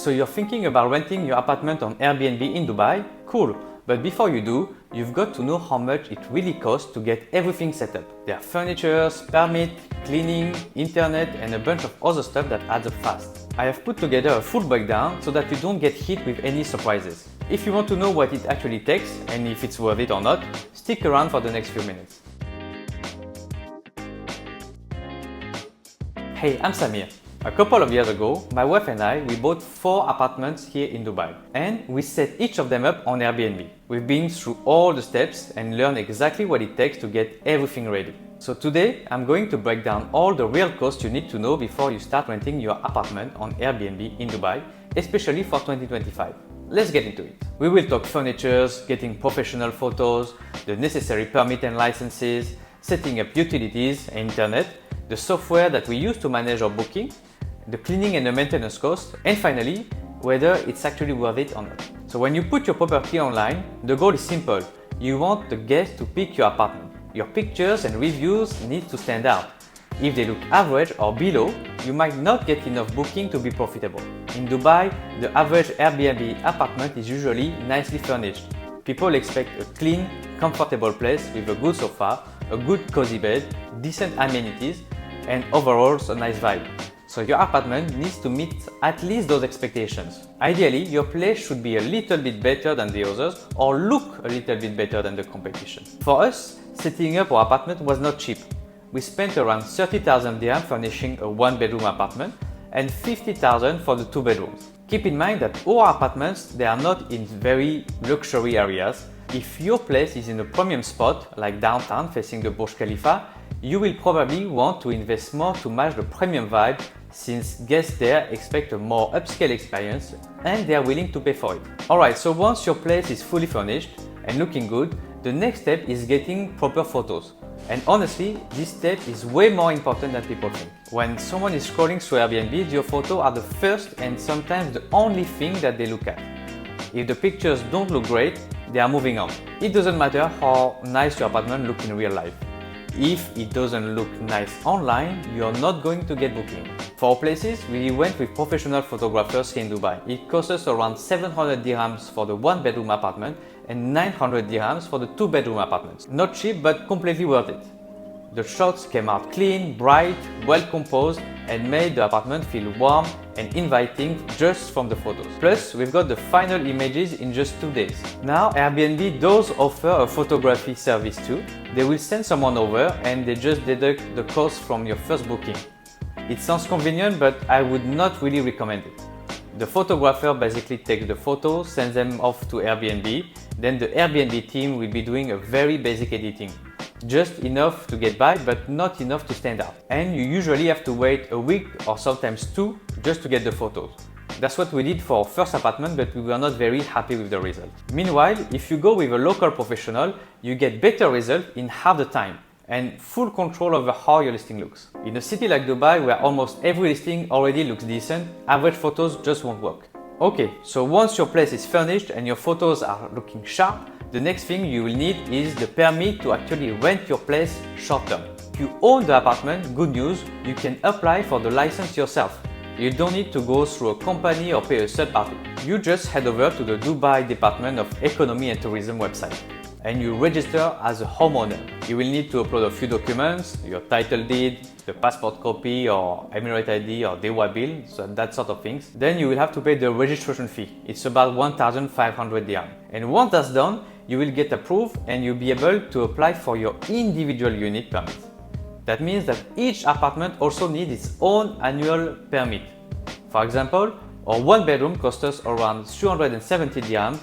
So you're thinking about renting your apartment on Airbnb in Dubai? Cool! But before you do, you've got to know how much it really costs to get everything set up. There are furniture, permit, cleaning, internet and a bunch of other stuff that adds up fast. I have put together a full breakdown so that you don't get hit with any surprises. If you want to know what it actually takes and if it's worth it or not, stick around for the next few minutes. Hey, I'm Samir. A couple of years ago, my wife and I, we bought 4 apartments here in Dubai and we set each of them up on Airbnb. We've been through all the steps and learned exactly what it takes to get everything ready. So today, I'm going to break down all the real costs you need to know before you start renting your apartment on Airbnb in Dubai, especially for 2025. Let's get into it. We will talk furniture, getting professional photos, the necessary permit and licenses, setting up utilities and internet, the software that we use to manage our booking, the cleaning and the maintenance cost, and finally, whether it's actually worth it or not. So when you put your property online, the goal is simple. You want the guests to pick your apartment. Your pictures and reviews need to stand out. If they look average or below, you might not get enough booking to be profitable. In Dubai, the average Airbnb apartment is usually nicely furnished. People expect a clean, comfortable place with a good sofa, a good cozy bed, decent amenities, and overall a nice vibe. So your apartment needs to meet at least those expectations. Ideally, your place should be a little bit better than the others or look a little bit better than the competition. For us, setting up our apartment was not cheap. We spent around 30,000 dirham furnishing a 1-bedroom apartment and 50,000 for the 2 bedrooms. Keep in mind that all apartments, they are not in very luxury areas. If your place is in a premium spot like downtown facing the Burj Khalifa, you will probably want to invest more to match the premium vibe, since guests there expect a more upscale experience and they are willing to pay for it. Alright, so once your place is fully furnished and looking good, the next step is getting proper photos. And honestly, this step is way more important than people think. When someone is scrolling through Airbnb, your photos are the first and sometimes the only thing that they look at. If the pictures don't look great, they are moving on. It doesn't matter how nice your apartment looks in real life. If it doesn't look nice online, you're not going to get booking. For our places, we went with professional photographers here in Dubai. It cost us around 700 dirhams for the 1-bedroom apartment and 900 dirhams for the 2-bedroom apartments. Not cheap, but completely worth it. The shots came out clean, bright, well composed, and made the apartment feel warm and inviting just from the photos. Plus, we've got the final images in just 2 days. Now, Airbnb does offer a photography service too. They will send someone over and they just deduct the cost from your first booking. It sounds convenient, but I would not really recommend it. The photographer basically takes the photos, sends them off to Airbnb, then the Airbnb team will be doing a very basic editing. Just enough to get by, but not enough to stand out. And you usually have to wait a week or sometimes 2 just to get the photos. That's what we did for our first apartment, but we were not very happy with the result. Meanwhile, if you go with a local professional, you get better results in half the time and full control over how your listing looks. In a city like Dubai, where almost every listing already looks decent, average photos just won't work. Okay, so once your place is furnished and your photos are looking sharp, the next thing you will need is the permit to actually rent your place short term. If you own the apartment, good news, you can apply for the license yourself. You don't need to go through a company or pay a third party. You just head over to the Dubai Department of Economy and Tourism website and you register as a homeowner. You will need to upload a few documents, your title deed, the passport copy or Emirate ID or Dewa bill, so that sort of things. Then you will have to pay the registration fee. It's about 1,500 dirham. And once that's done, you will get approved and you'll be able to apply for your individual unit permit. That means that each apartment also needs its own annual permit. For example, our 1-bedroom costs us around 370 dirhams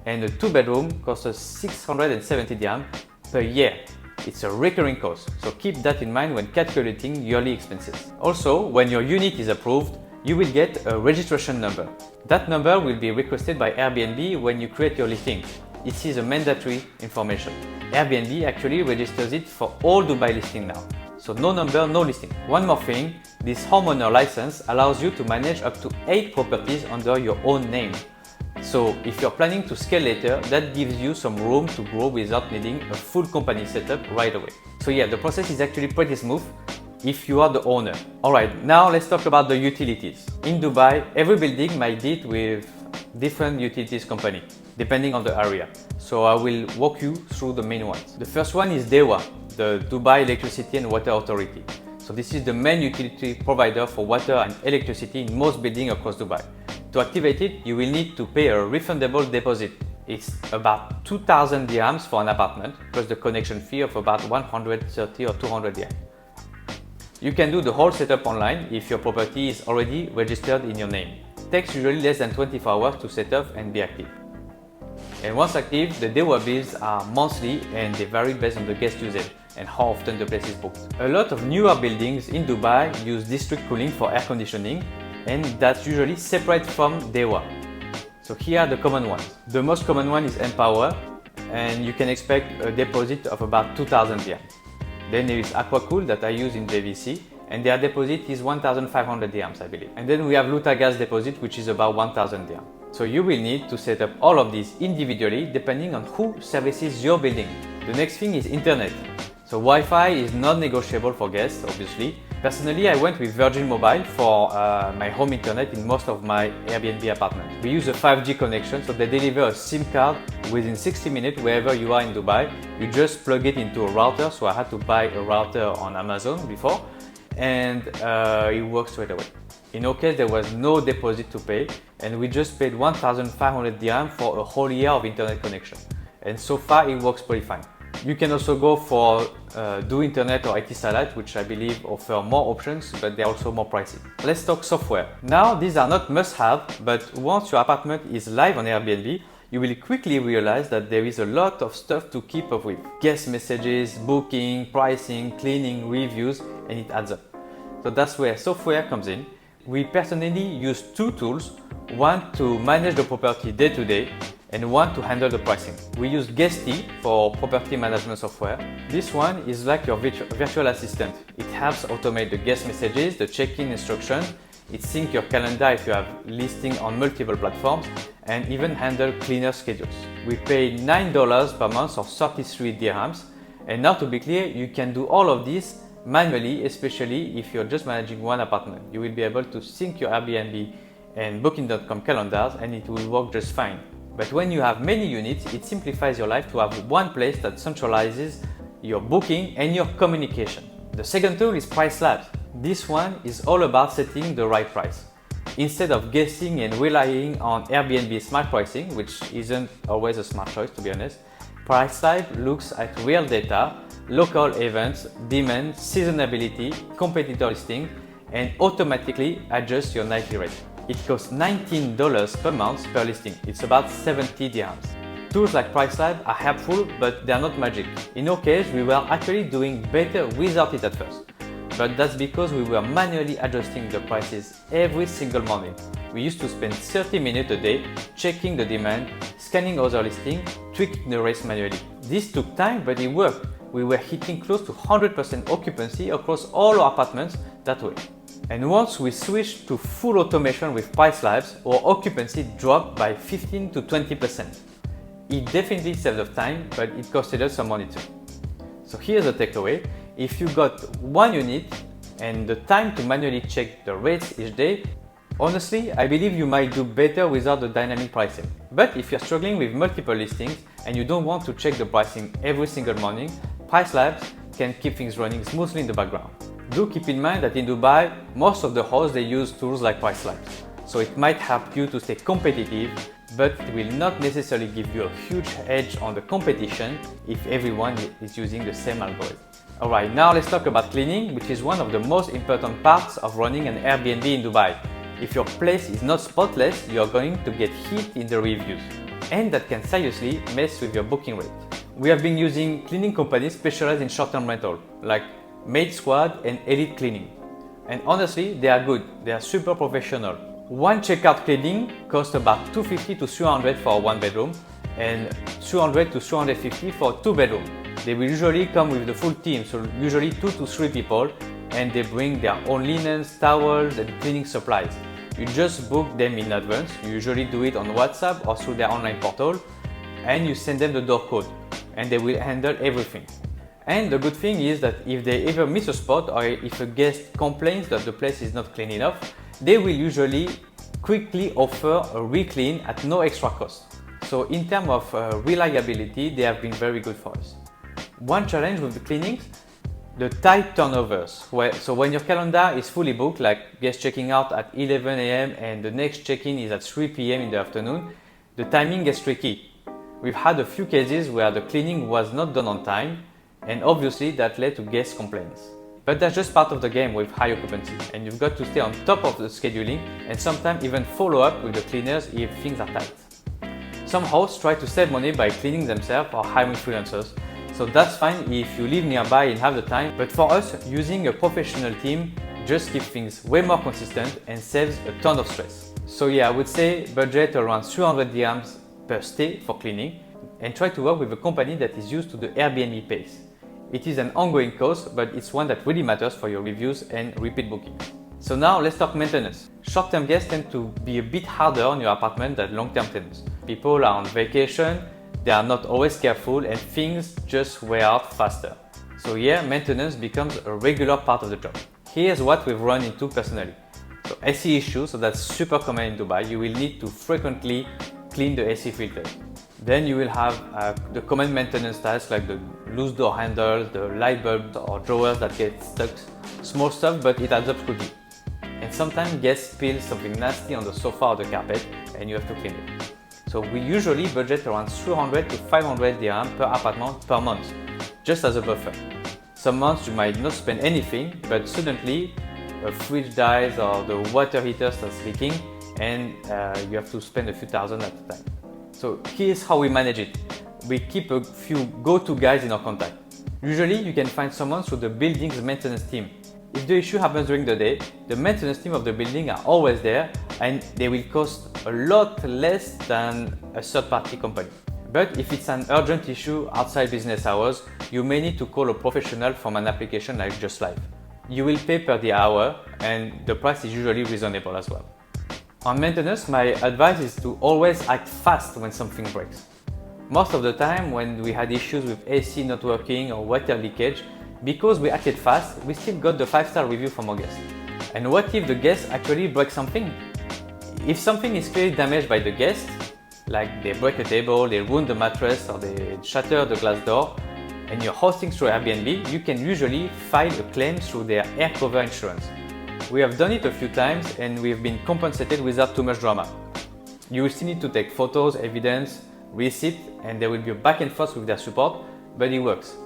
and a 2-bedroom costs us 670 dirhams per year. It's a recurring cost, so keep that in mind when calculating yearly expenses. Also, when your unit is approved, you will get a registration number. That number will be requested by Airbnb when you create your listing. It is a mandatory information. Airbnb actually registers it for all Dubai listings now. So no number, no listing. One more thing, this homeowner license allows you to manage up to 8 properties under your own name. So if you're planning to scale later, that gives you some room to grow without needing a full company setup right away. So yeah, the process is actually pretty smooth. if you are the owner. Alright, now let's talk about the utilities. In Dubai, every building might deal with different utilities company, depending on the area. So I will walk you through the main ones. The first one is DEWA, the Dubai Electricity and Water Authority. So this is the main utility provider for water and electricity in most buildings across Dubai. To activate it, you will need to pay a refundable deposit. It's about 2,000 dirhams for an apartment, plus the connection fee of about 130 or 200 dirhams. You can do the whole setup online if your property is already registered in your name. It takes usually less than 24 hours to set up and be active. And once active, the DEWA bills are monthly and they vary based on the guest usage and how often the place is booked. A lot of newer buildings in Dubai use district cooling for air conditioning, and that's usually separate from DEWA. So here are the common ones. The most common one is Empower, and you can expect a deposit of about 2,000 dirhams. Then there is Aquacool that I use in JVC, and their deposit is 1,500 dirhams, I believe. And then we have Lutagas deposit, which is about 1,000 dirhams. So you will need to set up all of these individually depending on who services your building. The next thing is internet. So Wi-Fi is non-negotiable for guests, obviously. Personally, I went with Virgin Mobile for my home internet in most of my Airbnb apartments. We use a 5G connection, so they deliver a SIM card within 60 minutes wherever you are in Dubai. You just plug it into a router, so I had to buy a router on Amazon before, and it works straight away. In our case, there was no deposit to pay, and we just paid 1,500 dirhams for a whole year of internet connection. And so far, it works pretty fine. You can also go for Do Internet or IT Satellite, which I believe offer more options, but they're also more pricey. Let's talk software. Now, these are not must-have, but once your apartment is live on Airbnb, you will quickly realize that there is a lot of stuff to keep up with. Guest messages, booking, pricing, cleaning, reviews, and it adds up. So that's where software comes in. We personally use two tools, one to manage the property day to day, and one to handle the pricing. We use Guesty for property management software. This one is like your virtual assistant. It helps automate the guest messages, the check-in instructions. It syncs your calendar if you have listing on multiple platforms, and even handle cleaner schedules. We pay $9 per month or 33 dirhams. And now to be clear, you can do all of this manually, especially if you're just managing one apartment. You will be able to sync your Airbnb and Booking.com calendars, and it will work just fine. But when you have many units, it simplifies your life to have one place that centralizes your booking and your communication. The second tool is Price Labs. This one is all about setting the right price. Instead of guessing and relying on Airbnb smart pricing, which isn't always a smart choice to be honest, Price Labs looks at real data, local events, demand, seasonality, competitor listing, and automatically adjusts your nightly rate. It costs $19 per month per listing. It's about 70 dirhams. Tools like Price Labs are helpful, but they are not magic. In our case, we were actually doing better without it at first. But that's because we were manually adjusting the prices every single morning. We used to spend 30 minutes a day checking the demand, scanning other listings, tweaking the rates manually. This took time, but it worked. We were hitting close to 100% occupancy across all our apartments that way. And once we switched to full automation with Price Labs, our occupancy dropped by 15 to 20%. It definitely saved us time, but it costed us some money too. So here's the takeaway. If you got one unit and the time to manually check the rates each day, honestly, I believe you might do better without the dynamic pricing. But if you're struggling with multiple listings and you don't want to check the pricing every single morning, Price Labs can keep things running smoothly in the background. Do keep in mind that in Dubai, most of the hosts they use tools like Price Labs. So it might help you to stay competitive, but it will not necessarily give you a huge edge on the competition if everyone is using the same algorithm. Alright, now let's talk about cleaning, which is one of the most important parts of running an Airbnb in Dubai. If your place is not spotless, you are going to get hit in the reviews, and that can seriously mess with your booking rate. We have been using cleaning companies specialized in short-term rental, like Maid Squad and Elite Cleaning. And honestly, they are good. They are super professional. One checkout cleaning costs about 250 to 300 for a one bedroom and 200 to 350 for two bedroom. They will usually come with the full team, so usually 2 to 3 people, and they bring their own linens, towels, and cleaning supplies. You just book them in advance. You usually do it on WhatsApp or through their online portal, and you send them the door code, and they will handle everything. And the good thing is that if they ever miss a spot or if a guest complains that the place is not clean enough, they will usually quickly offer a re-clean at no extra cost. So in terms of reliability, they have been very good for us. One challenge with the cleanings, the tight turnovers. So when your calendar is fully booked, like guest checking out at 11 a.m. and the next check-in is at 3 p.m. in the afternoon, the timing gets tricky. We've had a few cases where the cleaning was not done on time, and obviously that led to guest complaints. But that's just part of the game with high occupancy, and you've got to stay on top of the scheduling and sometimes even follow up with the cleaners if things are tight. Some hosts try to save money by cleaning themselves or hiring freelancers, so that's fine if you live nearby and have the time, but for us, using a professional team just keeps things way more consistent and saves a ton of stress. So yeah, I would say budget around 300 dirhams per stay for cleaning and try to work with a company that is used to the Airbnb pace. It is an ongoing cost, but it's one that really matters for your reviews and repeat booking. So now let's talk maintenance. Short-term guests tend to be a bit harder on your apartment than long-term tenants. People are on vacation, they are not always careful, and things just wear out faster. So yeah, maintenance becomes a regular part of the job. Here's what we've run into personally. So AC issues, so that's super common in Dubai. You will need to frequently clean the AC filter. Then you will have the common maintenance tasks like the loose door handles, the light bulbs or drawers that get stuck. Small stuff, but it adds up quickly. And sometimes guests spill something nasty on the sofa or the carpet and you have to clean it. So we usually budget around 300 to 500 dirham per apartment per month, just as a buffer. Some months you might not spend anything, but suddenly a fridge dies or the water heater starts leaking and you have to spend a few thousand at a time. So here's how we manage it. We keep a few go-to guys in our contact. Usually you can find someone through the building's maintenance team. If the issue happens during the day, the maintenance team of the building are always there and they will cost a lot less than a third-party company. But if it's an urgent issue outside business hours, you may need to call a professional from an application like Just Live. You will pay per the hour and the price is usually reasonable as well. On maintenance, my advice is to always act fast when something breaks. Most of the time when we had issues with AC not working or water leakage, because we acted fast, we still got the 5-star review from our guests. And what if the guest actually breaks something? If something is clearly damaged by the guest, like they break a table, they ruin the mattress or they shatter the glass door, and you're hosting through Airbnb, you can usually file a claim through their air cover insurance. We have done it a few times and we've been compensated without too much drama. You will still need to take photos, evidence, receipt, and there will be a back and forth with their support, but it works.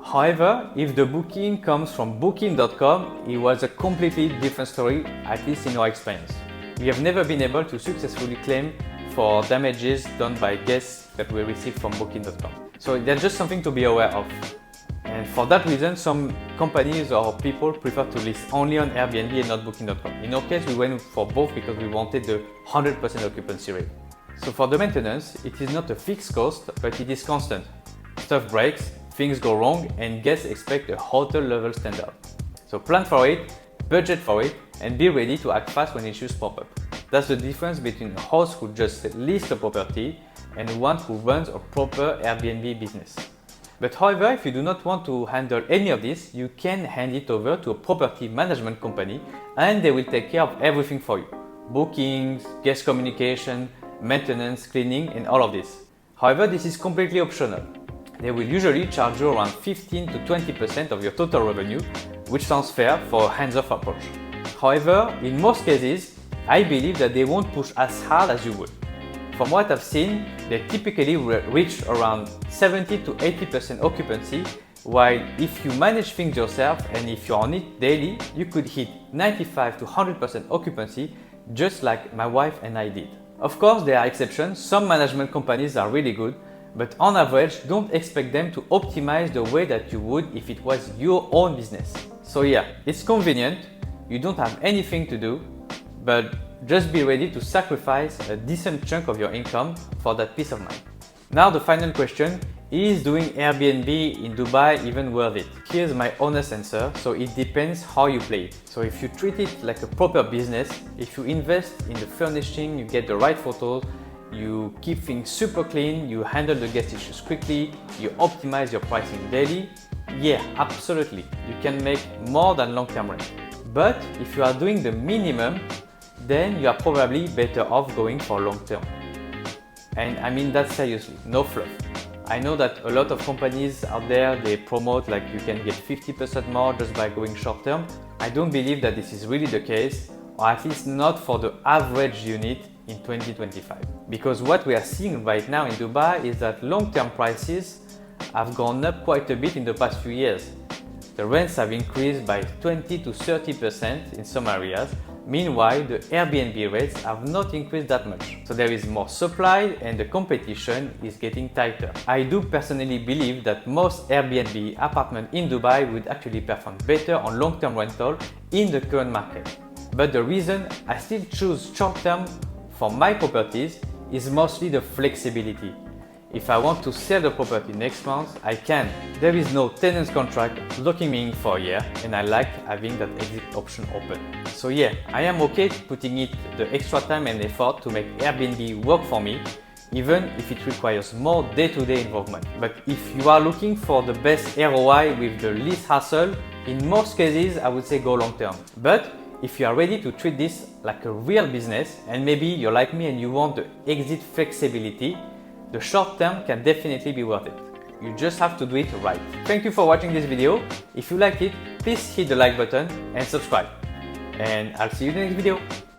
However, if the booking comes from booking.com, it was a completely different story, at least in our experience. We have never been able to successfully claim for damages done by guests that we received from booking.com. So that's just something to be aware of. And for that reason, some companies or people prefer to list only on Airbnb and not booking.com. In our case, we went for both because we wanted the 100% occupancy rate. So for the maintenance, it is not a fixed cost, but it is constant. Stuff breaks, things go wrong, and guests expect a hotel level standard. So plan for it, budget for it, and be ready to act fast when issues pop up. That's the difference between a host who just lists a property and one who runs a proper Airbnb business. But however, if you do not want to handle any of this, you can hand it over to a property management company and they will take care of everything for you. Bookings, guest communication, maintenance, cleaning, and all of this. However, this is completely optional. They will usually charge you around 15 to 20% of your total revenue, which sounds fair for a hands-off approach. However, in most cases, I believe that they won't push as hard as you would. From what I've seen, they typically reach around 70 to 80% occupancy, while if you manage things yourself and if you're on it daily, you could hit 95 to 100% occupancy, just like my wife and I did. Of course, there are exceptions. Some management companies are really good, but on average, don't expect them to optimize the way that you would if it was your own business. So yeah, it's convenient, you don't have anything to do, but just be ready to sacrifice a decent chunk of your income for that peace of mind. Now the final question, is doing Airbnb in Dubai even worth it? Here's my honest answer, so it depends how you play it. So if you treat it like a proper business, if you invest in the furnishing, you get the right photos, you keep things super clean, you handle the guest issues quickly, you optimize your pricing daily, Yeah, absolutely. You can make more than long-term rent. But if you are doing the minimum, then you are probably better off going for long-term. And I mean that seriously, no fluff. I know that a lot of companies out there, they promote like you can get 50% more just by going short-term. I don't believe that this is really the case, or at least not for the average unit in 2025. Because what we are seeing right now in Dubai is that long-term prices have gone up quite a bit in the past few years. The rents have increased by 20 to 30% in some areas. Meanwhile, the Airbnb rates have not increased that much. So there is more supply and the competition is getting tighter. I do personally believe that most Airbnb apartments in Dubai would actually perform better on long-term rental in the current market. But the reason I still choose short-term for my properties is mostly the flexibility. If I want to sell the property next month, I can. There is no tenant's contract locking me in for a year, and I like having that exit option open. So yeah, I am okay putting it the extra time and effort to make Airbnb work for me, even if it requires more day-to-day involvement. But if you are looking for the best ROI with the least hassle, in most cases I would say go long-term. But if you are ready to treat this like a real business, and maybe you're like me and you want the exit flexibility, the short term can definitely be worth it. You just have to do it right. Thank you for watching this video. If you liked it, please hit the like button and subscribe. And I'll see you in the next video.